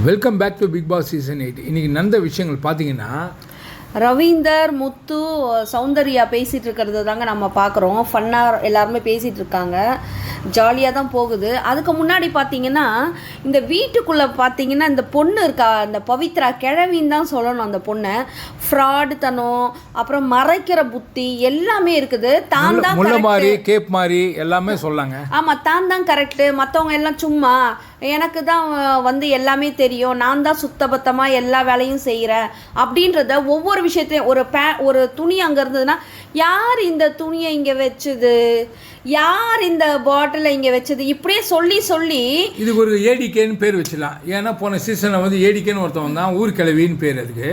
Welcome back to Bigg Boss season 8. இன்றைக்கி நடந்த விஷயங்கள் பார்த்தீங்கன்னா, ரவீந்தர், முத்து, சௌந்தர்யா பேசிகிட்டு இருக்கிறது தாங்க நம்ம பார்க்குறோம். ஃபன்னாக எல்லாருமே பேசிகிட்டு இருக்காங்க, ஜாலியாக தான் போகுது. அதுக்கு முன்னாடி பார்த்தீங்கன்னா, இந்த வீட்டுக்குள்ளே பார்த்தீங்கன்னா இந்த பொண்ணு இருக்கா, அந்த பவித்ரா கிழவின்னு தான் சொல்லணும். அந்த பொண்ணை ஃப்ராடு தனம், அப்புறம் மறைக்கிற புத்தி எல்லாமே இருக்குது. தான் தான் முள்ள மாதிரி கேப் மாதிரி எல்லாமே சொல்லாங்க. ஆமாம், தான் தான் கரெக்டு, மற்றவங்க எல்லாம் சும்மா, எனக்கு தான் வந்து எல்லாமே தெரியும், நான் தான் சுத்தபத்தமாக எல்லா வேலையும் செய்கிறேன் அப்படின்றத ஒவ்வொரு விஷயத்தையும் ஒரு துணி அங்கே இருந்ததுன்னா, யார் இந்த துணியை இங்கே வச்சுது, யார் இந்த பாட்டிலை இங்கே வச்சது, இப்படியே சொல்லி சொல்லி இதுக்கு ஒரு ஏடிகேன்னு பேர் வச்சிடலாம். ஏன்னா போன சீசனில் வந்து ஏடிகேன்னு ஒருத்தவன் தான், ஊர் கிழவின்னு பேர் அதுக்கு.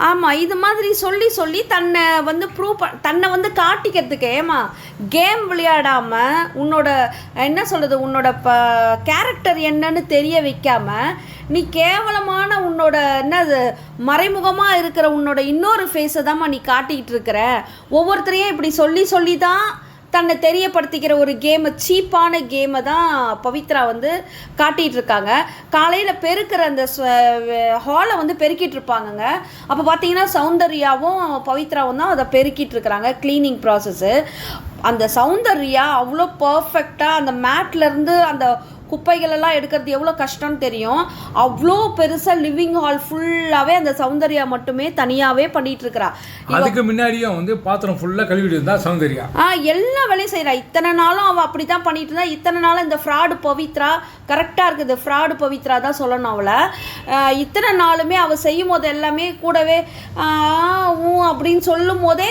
ஆமாம், இது மாதிரி சொல்லி சொல்லி தன்னை வந்து தன்னை வந்து காட்டிக்கிறதுக்கு. ஏமா கேம் விளையாடாமல் உன்னோட என்ன சொல்கிறது, உன்னோட கேரக்டர் என்னன்னு தெரிய வைக்காமல் நீ கேவலமான உன்னோட என்னது மறைமுகமாக இருக்கிற உன்னோட இன்னொரு ஃபேஸை தான்மா நீ காட்டிக்கிட்டு இருக்கிற. ஒவ்வொருத்தரையும் இப்படி சொல்லி சொல்லி தான் தன்னை தெரியப்படுத்திக்கிற ஒரு கேமை, சீப்பான கேமை தான் பவித்ரா வந்து காட்டிகிட்டு இருக்காங்க. காலையில் பெருக்கிற அந்த ஹாலை வந்து பெருக்கிட்டு இருப்பாங்கங்க. அப்போ பார்த்தீங்கன்னா சௌந்தர்யாவும் பவித்ராவும் தான் அதை பெருக்கிட்டு இருக்கிறாங்க, க்ளீனிங் ப்ராசஸ்ஸு. அந்த சௌந்தர்யா அவ்வளோ பர்ஃபெக்டாக அந்த மேட்லேருந்து அந்த குப்பைகளெல்லாம் எடுக்கிறது எவ்வளோ கஷ்டம்னு தெரியும். அவ்வளோ பெருசாக லிவிங் ஹால் ஃபுல்லாகவே அந்த சௌந்தர்யா மட்டுமே தனியாகவே பண்ணிகிட்டு இருக்கிறா. அதுக்கு முன்னாடியும் வந்து பாத்திரம் ஃபுல்லாக கழுவிட்டு இருந்தா சௌந்தர்யா. எல்லா வேலையும் செய்கிறா. இத்தனை நாளும் அவள் அப்படி தான் பண்ணிட்டு இருந்தா. இத்தனை நாளும் இந்த ஃப்ராடு பவித்ரா கரெக்டாக இருக்குது. ஃப்ராடு பவித்ரா தான் சொல்லணும் அவளை. இத்தனை நாளுமே அவள் செய்யும் போது எல்லாமே கூடவே அப்படின்னு சொல்லும் போதே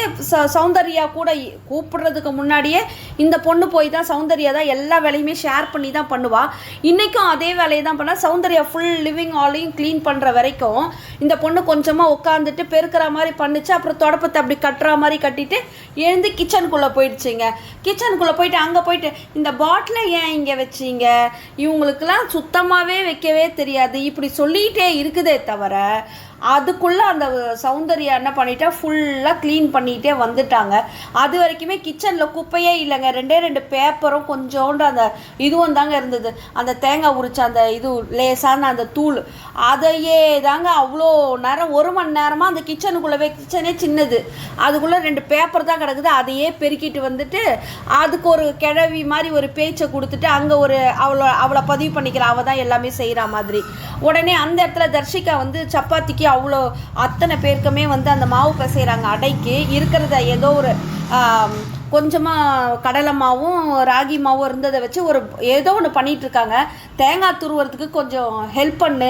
சௌந்தர்யா கூட கூப்பிடுறதுக்கு முன்னாடியே இந்த பொண்ணு போய் தான் சௌந்தர்யா தான் எல்லா வேலையுமே ஷேர் பண்ணி தான் பண்ணுவாள். இன்றைக்கும் அதே வேலையை தான் பண்ணால். சௌந்தர்யா ஃபுல் லிவிங் ஹாலையும் க்ளீன் பண்ணுற வரைக்கும் இந்த பொண்ணு கொஞ்சமாக உட்காந்துட்டு பெருக்கிற மாதிரி பண்ணிச்சு. அப்புறம் தொடப்பத்தை அப்படி கட்டுற மாதிரி கட்டிட்டு எழுந்து கிச்சனுக்குள்ளே போயிடுச்சுங்க. கிச்சனுக்குள்ளே போயிட்டு அங்கே போயிட்டு இந்த பாட்டிலை ஏன் இங்கே வச்சிங்க, இவங்களுக்கெல்லாம் சுத்தமாகவே வைக்கவே தெரியாது, இப்படி சொல்லிகிட்டே இருக்குதே தவிர அதுக்குள்ளே அந்த சௌந்தர்யா என்ன பண்ணிட்டா ஃபுல்லாக க்ளீன் பண்ணிகிட்டே வந்துட்டாங்க. அது வரைக்குமே கிச்சனில் குப்பையே இல்லைங்க. ரெண்டு பேப்பரும் கொஞ்சோண்டு அந்த இதுவும் தாங்க இருந்தது. அந்த தேங்காய் உரிச்ச அந்த இது லேசான அந்த தூள், அதையே தாங்க அவ்வளோ நேரம், 1 மணி நேரமாக அந்த கிச்சனுக்குள்ளே, கிச்சனே சின்னது, அதுக்குள்ளே 2 பேப்பர் தான் கிடக்குது. அதையே பெருக்கிட்டு வந்துட்டு அதுக்கு ஒரு கிழவி மாதிரி ஒரு பேச்சை கொடுத்துட்டு அங்கே ஒரு அவளை பதிவு பண்ணிக்கிறா, அவள் தான் எல்லாமே செய்கிற மாதிரி. உடனே அந்த இடத்துல தர்ஷிகா வந்து சப்பாத்திக்கு அவ்வளோ அத்தனை பேருக்குமே வந்து அந்த மாவு பிசைகிறாங்க. அடைக்கு இருக்கிறத ஏதோ ஒரு கொஞ்சமாக கடலை மாவும் ராகி மாவும் இருந்ததை வச்சு ஒரு ஏதோ ஒன்று பண்ணிகிட்ருக்காங்க. தேங்காய் துருவுறதுக்கு கொஞ்சம் ஹெல்ப் பண்ணு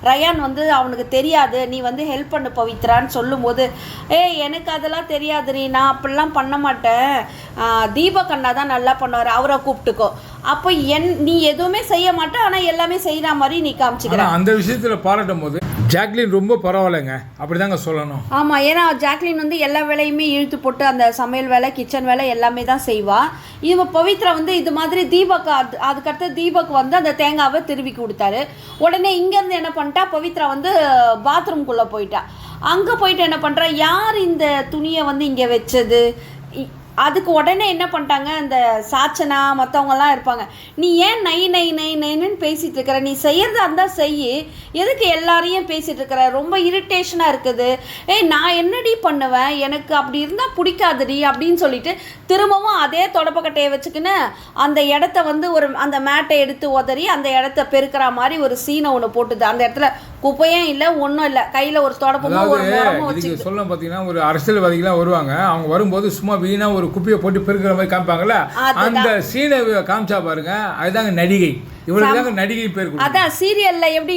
ரயான், வந்து அவனுக்கு தெரியாது, நீ வந்து ஹெல்ப் பண்ணு பவித்ரான்னு சொல்லும்போது, எனக்கு அதெல்லாம் தெரியாதுரி, நான் அப்படிலாம் பண்ண மாட்டேன், தீபக் அண்ணா தான் நல்லா பண்ணுவார், அவரை கூப்பிட்டுக்கோ. அப்போ நீ எதுவுமே செய்ய மாட்டேன், ஆனால் எல்லாமே செய்கிற மாதிரி நீ காமிச்சிக்கிற. அந்த விஷயத்தில் பாராட்டும் போது ஜாக்லின் ரொம்ப பரவாயில்லைங்க, அப்படி தாங்க சொல்லணும். ஆமாம், ஏன்னா ஜாக்லின் வந்து எல்லா வேலையுமே இழுத்து போட்டு அந்த சமையல் வேலை, கிச்சன் வேலை எல்லாமே தான் செய்வாள். இவன் பவித்ரா வந்து இது மாதிரி தீபக், அதுக்கடுத்து தீபக் வந்து அந்த தேங்காவை திருவி கொடுத்தாரு. உடனே இங்கேருந்து என்ன பண்ணிட்டா, பவித்ரா வந்து பாத்ரூம்குள்ளே போயிட்டா. அங்கே போயிட்டு என்ன பண்ணுறா, யார் இந்த துணியை வந்து இங்கே வச்சது, அதுக்கு உடனே என்ன பண்ணிட்டாங்க, அந்த சாச்சனா மற்றவங்கலாம் இருப்பாங்க, நீ ஏன் நைன்னு பேசிகிட்டு இருக்கிற, நீ செய்கிறதா இருந்தால் செய், எதுக்கு எல்லாரையும் பேசிகிட்டு இருக்கிற, ரொம்ப இரிட்டேஷனாக இருக்குது, நான் என்னடி பண்ணுவேன், எனக்கு அப்படி இருந்தால் பிடிக்காதுடி அப்படின்னு சொல்லிட்டு திரும்பவும் அதே தொடப்பக்கட்டையை வச்சுக்கின்னு அந்த இடத்த வந்து அந்த மேட்டை எடுத்து உதறி அந்த இடத்த பெருக்கிற மாதிரி ஒரு சீனை ஒன்று போட்டுது. அந்த இடத்துல குப்பையும் இல்லை, ஒன்றும் இல்லை, கையில் ஒரு தொடப்பமும் ஒரு முறமும் வச்சு சொல்ல. பார்த்தீங்கன்னா ஒரு அரசியல்வாதிகளாம் வருவாங்க, அவங்க வரும்போது சும்மா வீணாக ஒரு குப்பையை போட்டு பெருக்கிற மாதிரி காமிப்பாங்கல்ல, அந்த சீனை காமிச்சா பாருங்க, அதுதாங்க நடிகை. இவளுக்கு நடிகை பேர். அதான் சீரியலில் எப்படி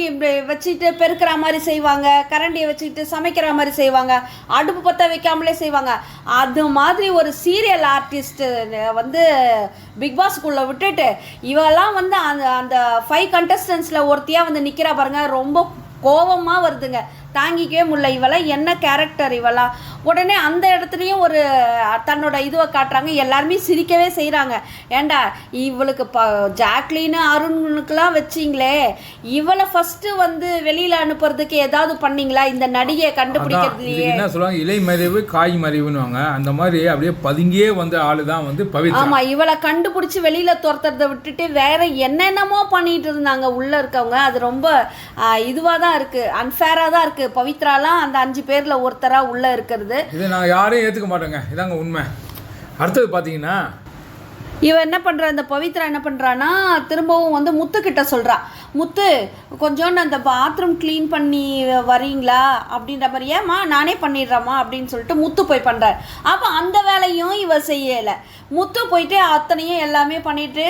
வச்சுட்டு பெருக்கிற மாதிரி செய்வாங்க, கரண்டியை வச்சுக்கிட்டு சமைக்கிற மாதிரி செய்வாங்க, அடுப்பு பற்ற வைக்காமலே செய்வாங்க. அது மாதிரி ஒரு சீரியல் ஆர்டிஸ்ட் வந்து பிக் பாஸ்க்குள்ளே விட்டுட்டு இவெல்லாம் வந்து அந்த 5 கண்டஸ்டன்ஸில் ஒருத்தியாக வந்து நிற்கிறா பாருங்க. ரொம்ப கோபமாக வருதுங்க. தாங்கிக்கவே முடியல, இவளா என்ன கேரக்டர் இவளா. உடனே அந்த இடத்துலையும் ஒரு தன்னோட இதுவை காட்டுறாங்க. எல்லாருமே சிரிக்கவே செய்கிறாங்க. ஏண்டா இவளுக்கு ஜாக்லின் அருணுக்கெலாம் வச்சிங்களே, இவளை ஃபஸ்ட்டு வந்து வெளியில் அனுப்புறதுக்கு ஏதாவது பண்ணீங்களா இந்த நடிகையை கண்டுபிடிக்கிறதுலையே? என்ன சொல்லுவாங்க, இலை மறைவு காய் மறைவுன்னுவாங்க. அந்த மாதிரி அப்படியே பதுங்கியே வந்த ஆளு தான் வந்து பவித்ரா. ஆமாம், இவளை கண்டுபிடிச்சி வெளியில் துரத்துறதை விட்டுட்டு வேற என்னென்னமோ பண்ணிட்டு இருந்தாங்க உள்ளே இருக்கவங்க. அது ரொம்ப இதுவாக தான் இருக்குது, அன்ஃபேராக தான் இருக்குது. பவித்ராலாம் அந்த 5 பேரில் ஒருத்தராக உள்ளே இருக்கிறது. இதை நான் யாரையும் ஏற்றுக்க மாட்டேங்க, இதாங்க உண்மை. அடுத்தது பார்த்தீங்கன்னா இவன் என்ன பண்ணுறா, இந்த பவித்ரா என்ன பண்ணுறான்னா திரும்பவும் வந்து முத்துக்கிட்ட சொல்கிறா, முத்து கொஞ்சோண்டு அந்த பாத்ரூம் க்ளீன் பண்ணி வரீங்களா அப்படின்ற மாதிரி. ஏம்மா நானே பண்ணிடுறேம்மா அப்படின்னு சொல்லிட்டு முத்து போய் பண்ணுறாரு. அப்போ அந்த வேலையும் இவ செய்யலை. முத்து போயிட்டு அத்தனையும் எல்லாமே பண்ணிவிட்டு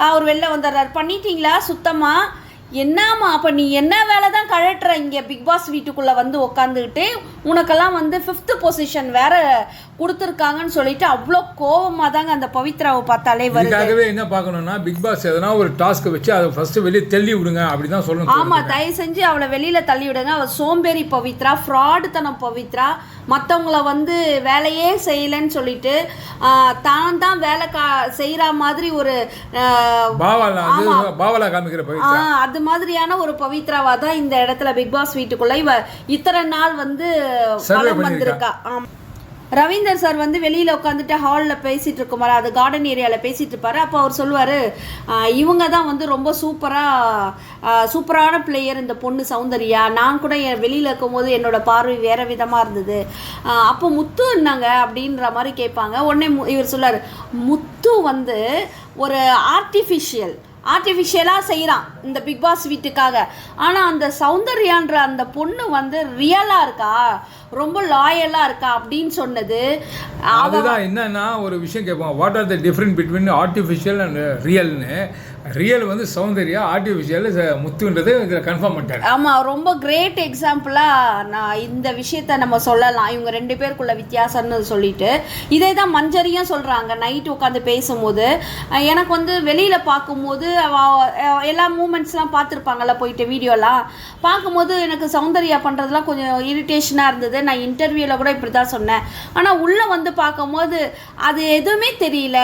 அவர் வெளில வந்துடுறாரு. பண்ணிட்டீங்களா சுத்தமாக? என்னம்மா அப்போ நீ என்ன வேலை தான் கழட்டுற இங்கே பிக் பாஸ் வீட்டுக்குள்ளே வந்து உட்காந்துக்கிட்டு? உனக்கெல்லாம் வந்து 5th பொசிஷன் வேற கொடுத்துருக்காங்கன்னு சொல்லிட்டு அவ்வளோ கோவமாக தாங்க அந்த பவித்ராவை பார்த்தாலே வருது. இதுக்காகவே என்ன பார்க்கணும்னா, பிக் பாஸ் எதனா ஒரு டாஸ்க்கை வச்சு அதை ஃபர்ஸ்ட் வெளியே தள்ளி விடுங்க அப்படி தான் சொல்லணும். ஆமாம், தயவு செஞ்சு அவளை வெளியில் தள்ளி விடுங்க. அவள் சோம்பேறி பவித்ரா, ஃப்ராடுத்தனம் பவித்ரா, மற்றவங்கள வந்து வேலையே செய்யலைன்னு சொல்லிட்டு தான் வேலை செய்கிற மாதிரி ஒரு பாவலா காமிக்கிற பவித்ரா, அது மாதிரியான ஒரு பவித்ராவா தான் இந்த இடத்துல பிக் பாஸ் வீட்டுக்குள்ள இவ இத்தனை நாள் வந்து வலம் வந்திருக்கா. ரவீந்தர் சார் வந்து வெளியில் உட்காந்துட்டு ஹாலில் பேசிகிட்டு இருக்குமாரு, அது கார்டன் ஏரியாவில் பேசிகிட்டு இருப்பார். அப்போ அவர் சொல்லுவார், இவங்க தான் வந்து ரொம்ப சூப்பரான பிளேயர் இந்த பொண்ணு சௌந்தர்யா. நான் கூட வெளியில் இருக்கும்போது என்னோட பார்வை வேறு விதமாக இருந்தது. அப்போ முத்து என்னங்க அப்படின்ற மாதிரி கேட்பாங்க. உடனே இவர் சொல்லுவார், முத்து வந்து ஒரு ஆர்டிஃபிஷியலாக செய்கிறான் இந்த பிக் பாஸ் வீட்டுக்காக. ஆனால் அந்த சௌந்தர்யான்ற அந்த பொண்ணு வந்து ரியலாக இருக்கா, ரொம்ப லாயலாக இருக்கா அப்படின்னு சொன்னது. அதுதான் என்னன்னா ஒரு விஷயம் கேட்போம், what are the different between artificial and ரியல்னு. ரியல் வந்து சௌந்தர்யா, ஆர்டிஃபிஷியல் முத்துன்றது இதில் கன்ஃபார்ம் பண்ணிட்டாரு. ஆமாம், ரொம்ப கிரேட் எக்ஸாம்பிளாக நான் இந்த விஷயத்த நம்ம சொல்லலாம், இவங்க 2 பேருக்குள்ள வித்தியாசம்னு சொல்லிட்டு. இதே தான் மஞ்சரியும் சொல்கிறாங்க. நைட்டு உட்காந்து பேசும்போது எனக்கு வந்து வெளியில் பார்க்கும்போது எல்லா மூமெண்ட்ஸ்லாம் பார்த்துருப்பாங்கல்ல போயிட்டு வீடியோலாம் பார்க்கும்போது எனக்கு சௌந்தர்யா பண்ணுறதுலாம் கொஞ்சம் இரிட்டேஷனாக இருந்தது. நான் இன்டர்வியூவில் கூட இப்படி தான் சொன்னேன். ஆனால் உள்ளே வந்து பார்க்கும்போது அது எதுவுமே தெரியல.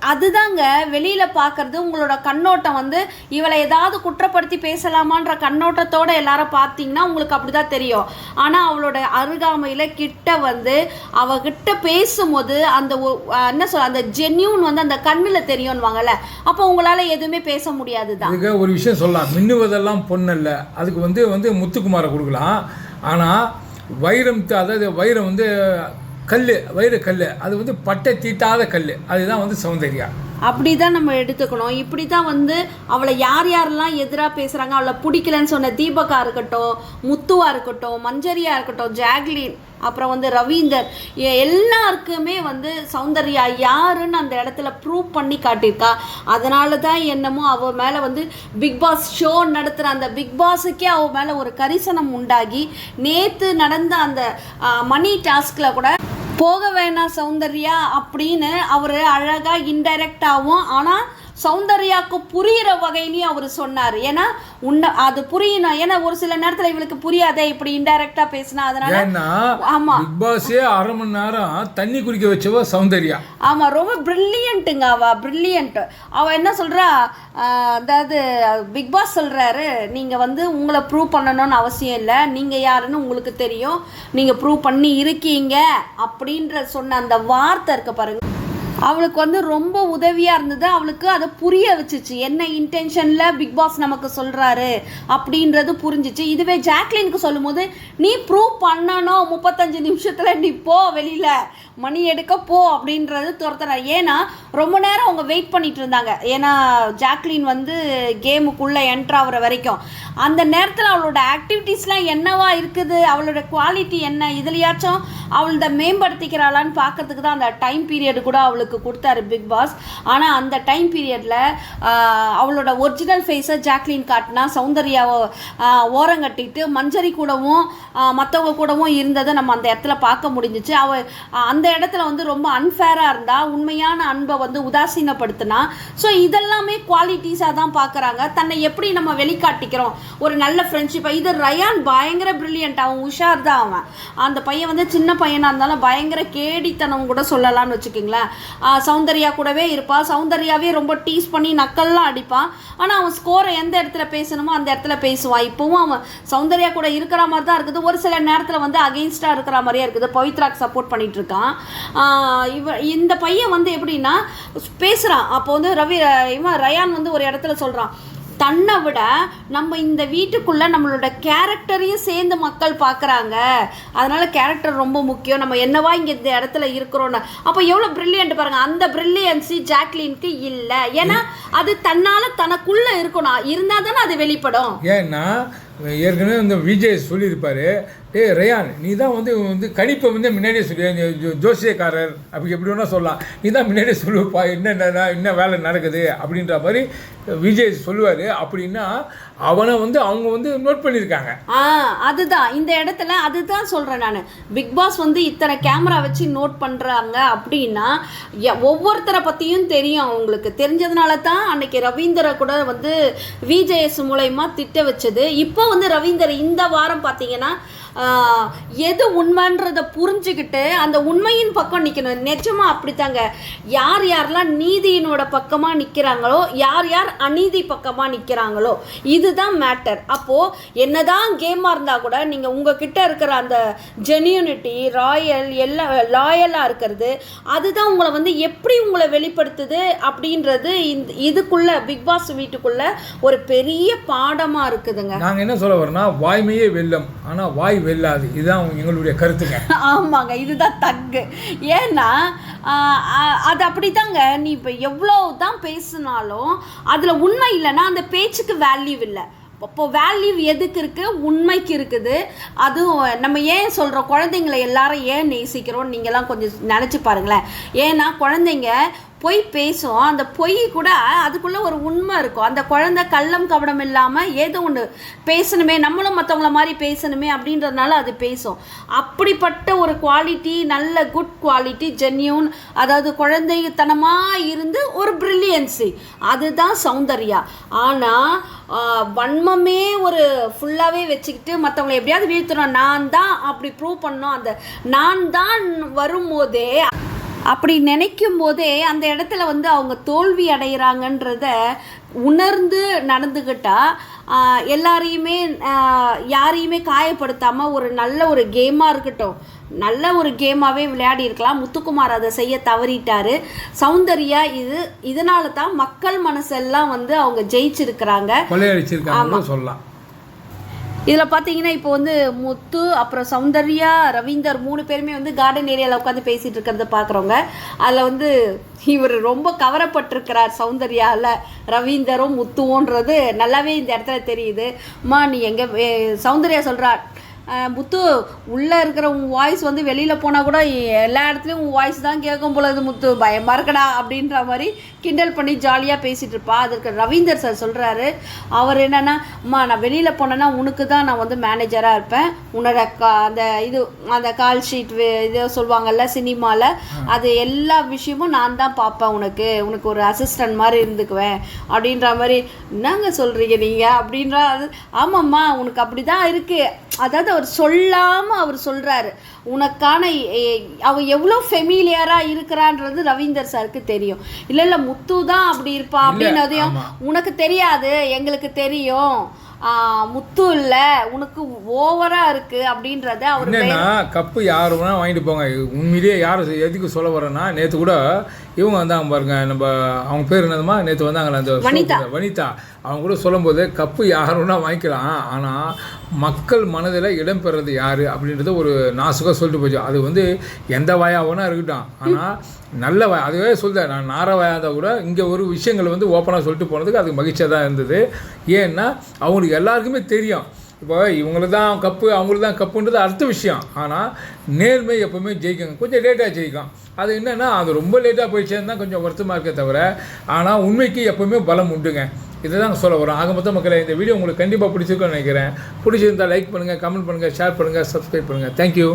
அதுதாங்க வெளியில் பார்க்குறது. உங்களோட கண்ணோட்டம் வந்து இவளை ஏதாவது குற்றப்படுத்தி பேசலாமான்ற கண்ணோட்டத்தோடு எல்லாரும் பார்த்தீங்கன்னா உங்களுக்கு அப்படி தான் தெரியும். ஆனால் அவளோட அருகாமையில் கிட்ட வந்து அவகிட்ட பேசும்போது அந்த என்ன சொல்ல, அந்த ஜென்யூன் வந்து அந்த கண்ணில் தெரியும்வாங்கல்ல, அப்போ உங்களால் எதுவுமே பேச முடியாது தான். இதுக்கு ஒரு விஷயம் சொல்லலாம், மின்னுவதெல்லாம் பொண்ணல்ல. அதுக்கு வந்து முத்துக்குமாரை கொடுக்கலாம். ஆனால் அதாவது வைரம் வந்து வைரக்கல், அது வந்து பட்டை தீட்டாத கல், அதுதான் வந்து சௌந்தர்யா. அப்படி தான் நம்ம எடுத்துக்கணும். இப்படி தான் வந்து அவளை யாரெல்லாம் எதிராக பேசுகிறாங்க, அவளை பிடிக்கலன்னு சொன்ன தீபகா இருக்கட்டும், முத்துவா இருக்கட்டும், மஞ்சரியா இருக்கட்டும், ஜாக்லின், அப்புறம் வந்து ரவீந்தர், எல்லாருக்குமே வந்து சௌந்தர்யா யாருன்னு அந்த இடத்துல ப்ரூவ் பண்ணி காட்டியிருக்கா. அதனால தான் என்னமோ அவள் மேலே வந்து பிக் பாஸ் ஷோ நடத்துகிற அந்த பிக் பாஸுக்கே அவள் மேலே ஒரு கரிசனம் உண்டாகி நேற்று நடந்த அந்த மணி டாஸ்கில் கூட போக வேணாம் சௌந்தர்யா அப்படின்னு அவர் அழகாக இன்டைரக்டாகவும் ஆனால் சௌந்தர்யாவுக்கு புரிகிற வகையிலையும் அவர் சொன்னார். ஏன்னா அது புரியணும். ஏன்னா ஒரு சில நேரத்தில் இவளுக்கு புரியாதே இப்படி இன்டைரக்டா பேசினா. அதனால ஆமா, பிக் பாஸே 1/2 மணி நேரம் தண்ணி குடிக்க வச்சவ சௌந்தர்யா. ஆமா, ரொம்ப பிரில்லியன்ட்டுங்க. பிரில்லியன்ட். அவ என்ன சொல்றா, அதாவது பிக் பாஸ் சொல்றாரு, நீங்க வந்து உங்களை ப்ரூவ் பண்ணணும்னு அவசியம் இல்லை, நீங்க யாருன்னு உங்களுக்கு தெரியும், நீங்க ப்ரூவ் பண்ணி இருக்கீங்க அப்படின்ற சொன்ன அந்த வார்த்தை இருக்க பாருங்க, அவளுக்கு வந்து ரொம்ப உதவியாக இருந்தது. அவளுக்கு அதை புரிய வச்சுச்சு, என்ன இன்டென்ஷனில் பிக் பாஸ் நமக்கு சொல்கிறாரு அப்படின்றது புரிஞ்சிச்சு. இதுவே ஜாக்லினுக்கு சொல்லும் போது, நீ ப்ரூவ் பண்ணணும், 35 நிமிஷத்தில் நீ போ, வெளியில் மணி எடுக்க போ அப்படின்றது துரத்துறாரு. ஏன்னா ரொம்ப நேரம் அவங்க வெயிட் பண்ணிட்டு இருந்தாங்க. ஏன்னா ஜாக்லின் வந்து கேமுக்குள்ளே என்ட்ரு ஆகிற வரைக்கும் அந்த நேரத்தில் அவளோட ஆக்டிவிட்டீஸ்லாம் என்னவா இருக்குது, அவளோட குவாலிட்டி என்ன, இதுலையாச்சும் அவளோட மேம்படுத்திக்கிறாளான்னு பார்க்கறதுக்கு தான் அந்த டைம் பீரியடு கூட அவளுக்கு அவளுக்கு கொடுத்தாரு பிக் பாஸ். ஆனால் அந்த டைம் பீரியடில் அவளோட ஒரிஜினல் ஃபேஸை ஜாக்லின் காட்டினா, சௌந்தர்யாவை ஓரங்கட்டிட்டு மஞ்சரி கூடவும் மற்றவங்க கூடவும் இருந்ததை நம்ம அந்த இடத்துல பார்க்க முடிஞ்சிச்சு. அவள் அந்த இடத்துல வந்து ரொம்ப அன்ஃபேராக இருந்தா, உண்மையான அன்பை வந்து உதாசீனப்படுத்தினா. ஸோ இதெல்லாமே குவாலிட்டிஸாக தான் பார்க்குறாங்க. தன்னை எப்படி நம்ம வெளிக்காட்டிக்கிறோம், ஒரு நல்ல ஃப்ரெண்ட்ஷிப்பை. இது ரயான் பயங்கர பிரில்லியன்ட், அவன் உஷார் தான். அவன் அந்த பையன் வந்து சின்ன பையனாக இருந்தாலும் பயங்கர கேடித்தனம் கூட சொல்லலாம்னு வச்சுக்கிங்களேன். சௌந்தர்யா கூடவே இருப்பான், சௌந்தர்யாவே ரொம்ப டீஸ் பண்ணி நக்கல்லாம் அடிப்பான். ஆனால் அவன் ஸ்கோரை எந்த இடத்துல பேசணுமோ அந்த இடத்துல பேசுவான். இப்போவும் அவன் சௌந்தர்யா கூட இருக்கிற மாதிரி தான் இருக்குது. ஒரு சில நேரத்தில் வந்து அகெயின்ஸ்டாக இருக்கிற மாதிரியே இருக்குது. பவித்ராக்கு சப்போர்ட் பண்ணிட்டு இருக்கான். இந்த பையன் வந்து எப்படின்னா பேசுகிறான். அப்போ வந்து இவன் ரயான் வந்து ஒரு இடத்துல சொல்கிறான், தன்னை விட நம்ம இந்த வீட்டுக்குள்ளே நம்மளோட கேரக்டரையும் சேர்ந்து மக்கள் பார்க்குறாங்க, அதனால் கேரக்டர் ரொம்ப முக்கியம், நம்ம என்னவா இங்கே இந்த இடத்துல இருக்கிறோன்னு. அப்போ எவ்வளோ ப்ரில்லியன்ட் பாருங்கள். அந்த ப்ரில்லியன்சி ஜாக்லினுக்கு இல்லை. ஏன்னா அது தன்னால் தனக்குள்ளே இருக்கணும், இருந்தால் தானே அது வெளிப்படும். ஏன்னா ஏற்கனவே இந்த விஜய் சொல்லியிருப்பாரு, ரயான் நீ தான் வந்து கணிப்பை வந்து முன்னாடியே சொல்லி, ஜோசியக்காரர் அப்படி எப்படி வேணால் சொல்லலாம், நீ தான் முன்னாடியே சொல்லுவப்பா என்ன வேலை நடக்குது அப்படின்ற மாதிரி விஜய் சொல்லுவார். அப்படின்னா அவனை வந்து அவங்க வந்து நோட் பண்ணியிருக்காங்க. அதுதான் இந்த இடத்துல அதுதான் சொல்கிறேன் நான். பிக் பாஸ் வந்து இத்தனை கேமரா வச்சு நோட் பண்ணுறாங்க அப்படின்னா ஒவ்வொருத்தரை பற்றியும் தெரியும். அவங்களுக்கு தெரிஞ்சதுனால தான் அன்னைக்கு ரவீந்தரை கூட வந்து விஜேஎஸ் மூலயமா திட்ட வச்சது. இப்போ வந்து ரவீந்தர் இந்த வாரம் பார்த்தீங்கன்னா எது உண்மைன்றதை புரிஞ்சுக்கிட்டு அந்த உண்மையின் பக்கம் நிற்கணும். நிஜமாக அப்படித்தாங்க. யார் யாரெல்லாம் நீதியினோட பக்கமாக நிற்கிறாங்களோ, யார் யார் அநீதி பக்கமாக நிற்கிறாங்களோ, இதுதான் மேட்டர். அப்போது என்னதான் கேமாக இருந்தால் கூட நீங்கள் உங்ககிட்ட இருக்கிற அந்த ஜெனியூனிட்டி, லாயலாக இருக்கிறது, அதுதான் உங்களை வந்து எப்படி உங்களை வெளிப்படுத்துது அப்படின்றது இதுக்குள்ளே பிக் பாஸ் வீட்டுக்குள்ளே ஒரு பெரிய பாடமாக இருக்குதுங்க. நாங்கள் என்ன சொல்ல வரோம்னா, வாய்மையே வெல்லம், ஆனால் வாய் வெல்லாது. இதுதான் எங்களுடைய கருத்துங்க. ஆமாங்க, இதுதான் தங்கு. ஏன்னா அது அப்படித்தாங்க. நீ இப்போ எவ்வளோ தான் பேசினாலும் அதில் உண்மை இல்லைன்னா அந்த பேச்சுக்கு வேல்யூ இல்லை. அப்போ வேல்யூ எதுக்கு இருக்குது? உண்மைக்கு இருக்குது. அதுவும் நம்ம ஏன் சொல்கிறோம், குழந்தைங்களை எல்லாரும் ஏன் நேசிக்கிறோம் நீங்கள்லாம் கொஞ்சம் நினச்சி பாருங்களேன். ஏன்னா குழந்தைங்க பொய் பேசும், அந்த பொய் கூட அதுக்குள்ளே ஒரு உண்மை இருக்கும். அந்த குழந்தை கள்ளம் கபடம் இல்லாமல் ஏதோ ஒன்று பேசணுமே, நம்மளும் மற்றவங்கள மாதிரி பேசணுமே அப்படின்றதுனால அது பேசும். அப்படிப்பட்ட ஒரு குவாலிட்டி, நல்ல குட் குவாலிட்டி, ஜென்யூன், அதாவது குழந்தைத்தனமாக இருந்து ஒரு பிரில்லியன்சி, அதுதான் சௌந்தர்யா. ஆனால் வன்மமே ஒரு ஃபுல்லாகவே வச்சுக்கிட்டு மற்றவங்களை எப்படியாவது வீழ்த்தணும், நான் தான் அப்படி ப்ரூவ் பண்ணோம், அந்த நான் தான் வரும்போதே அப்படி நினைக்கும் போதே அந்த இடத்துல வந்து அவங்க தோல்வி அடைகிறாங்கன்றத உணர்ந்து நடந்துக்கிட்டால் எல்லாரையுமே யாரையுமே காயப்படுத்தாமல் ஒரு நல்ல ஒரு கேமாக இருக்கட்டும், நல்ல ஒரு கேமாகவே விளையாடி இருக்கலாம். முத்துக்குமார் அதை செய்ய தவறிட்டார். சௌந்தர்யா இதனால தான் மக்கள் மனசெல்லாம் வந்து அவங்க ஜெயிச்சிருக்கிறாங்க, கொள்ளையடிச்சிருக்காங்க சொல்லலாம். இதில் பார்த்தீங்கன்னா இப்போ வந்து முத்து, அப்புறம் சௌந்தர்யா, ரவீந்தர் 3 பேருமே வந்து கார்டன் ஏரியாவில் உட்காந்து பேசிகிட்டு இருக்கிறத பார்க்குறோங்க. அதில் வந்து இவர் ரொம்ப கவரப்பட்டிருக்கிறார் சௌந்தர்யாவில், ரவீந்தரும் முத்துவோன்றது நல்லாவே இந்த இடத்துல தெரியுது. அம்மா நீ எங்கே, சௌந்தர்யா சொல்கிறார், முத்து உள்ளே இருக்கிற உன் வாய்ஸ் வந்து வெளியில் போனால் கூட எல்லா இடத்துலையும் உன் வாய்ஸ் தான் கேட்கும் பொழுது முத்து, பயமாக இருக்கடா அப்படின்ற மாதிரி கிண்டல் பண்ணி ஜாலியாக பேசிகிட்டு இருப்பா. அதற்கு ரவீந்தர் சார் சொல்கிறாரு, அவர் என்னென்னா, அம்மா நான் வெளியில் போனேன்னா உனக்கு தான் நான் வந்து மேனேஜராக இருப்பேன், உன்னோட அந்த கால் ஷீட் இதோ சொல்லுவாங்கள்ல சினிமாவில், அது எல்லா விஷயமும் நான் தான் பார்ப்பேன், உனக்கு ஒரு அசிஸ்டன்ட் மாதிரி இருந்துக்குவேன் அப்படின்ற மாதிரி. என்னங்க சொல்கிறீங்க நீங்கள் அப்படின்ற, அது ஆமாம்மா உனக்கு அப்படி தான் இருக்குது. அதாவது அவர் சொல்லாமல் அவர் சொல்கிறாரு, உனக்கான அவள் எவ்வளோ ஃபெமிலியராக இருக்கிறான்றது ரவீந்தர் சாருக்கு தெரியும். இல்லை முத்து தான் அப்படி இருப்பா அப்படின்னதையும் உனக்கு தெரியாது, எங்களுக்கு தெரியும், முத்து இல்லை உனக்கு ஓவராக இருக்குது அப்படின்றத அவர். என்னன்னா கப்பு யார் வேணால் வாங்கிட்டு போங்க. உண்மையிலேயே யார் எதுக்கு சொல்ல வரேன்னா, நேற்று கூட இவங்க வந்தாங்க பாருங்க, நம்ம அவங்க பேர் என்னதுமா, நேற்று வந்தாங்களே அந்த வனிதா, அவங்க கூட சொல்லும்போது கப்பு யார் வேணால் வாங்கிக்கலாம், ஆனால் மக்கள் மனதில் இடம் பெறது யார் அப்படின்றத ஒரு நாசுக்காக சொல்லிட்டு போச்சு. அது வந்து எந்த வாயாவனா இருக்கட்டும், ஆனால் நல்ல வாய், அதுவே சொல்லுறேன் நான் நார வாயாத கூட இங்கே ஒரு விஷயங்கள் வந்து ஓப்பனாக சொல்லிட்டு போனதுக்கு அதுக்கு மகிழ்ச்சியாக தான் இருந்தது. ஏன்னா அவங்களுக்கு எல்லாருக்குமே தெரியும் இப்போ இவங்களுக்கு தான் கப்பு அவங்களுக்கு தான் கப்புன்றது அடுத்த விஷயம். ஆனால் நேர்மை எப்போவுமே ஜெயிக்குங்க. கொஞ்சம் லேட்டாக ஜெயிக்கும். அது என்னென்னா அது ரொம்ப லேட்டாக போய் சேர்ந்தால் கொஞ்சம் வருத்தமாக இருக்கே தவிர, ஆனால் உண்மைக்கு எப்போவுமே பலம் உண்டுங்க. இதை தான் சொல்ல வரோம். ஆக மொத்த மக்களை இந்த வீடியோ உங்களுக்கு கண்டிப்பாக பிடிச்சிருக்குன்னு நினைக்கிறேன். பிடிச்சிருந்தால் லைக் பண்ணுங்கள், கமெண்ட் பண்ணுங்கள், ஷேர் பண்ணுங்கள், சப்ஸ்கிரைப் பண்ணுங்கள். தேங்க்யூ.